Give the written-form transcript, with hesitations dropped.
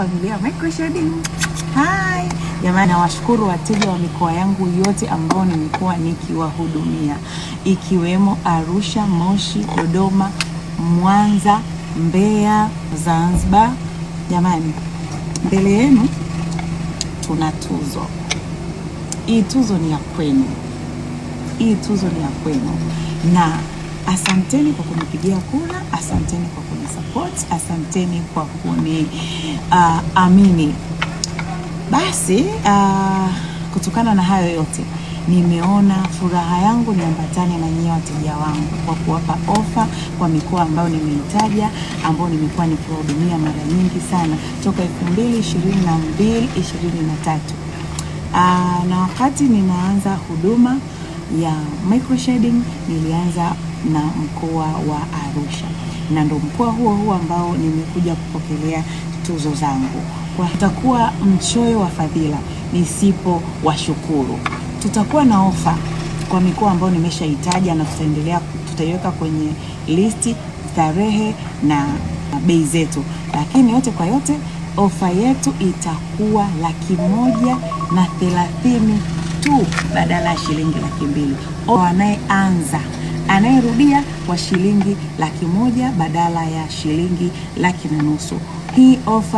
Familia Microshading. Hi. Jamani, nawashukuru wateja wa mikoa yangu yote ambao nimekuwa nikiwahudumia, ikiwemo Arusha, Moshi, Dodoma, Mwanza, Mbeya, Zanzibar. Jamani, mbele yenu tuna tuzo. Hii tuzo ni ya kwenu. Na asanteni kwa kunipigia kura, asanteni kwa kunisupport, asanteni kwa amini. Basi kutokana na hayo yote, nimeona furaha yangu niambatane na nyinyi wateja wangu kwa kuwapa ofa kwa mikoa ambayo nimeitaja, ambao nimekuwa nikiwahudumia mara nyingi sana toka 2022-2023. Na wakati ninaanza huduma ya microshading nilianza na mkoa wa Arusha, na ndo mkoa huo ambao nimekuja kupokelea tuzo zangu. Kwa tutakuwa mchoyo wa fadhila nisipo washukuru. Tutakuwa na ofa kwa mikoa ambayo nimeshaitaja, na tutaiweka kwenye listi tarehe na bei zetu, lakini yote kwa yote ofa yetu itakuwa 130,000 tu badala ya shilingi 200,000. Anayerudia kwa shilingi 100,000 badala ya shilingi 150,000. Hii ofa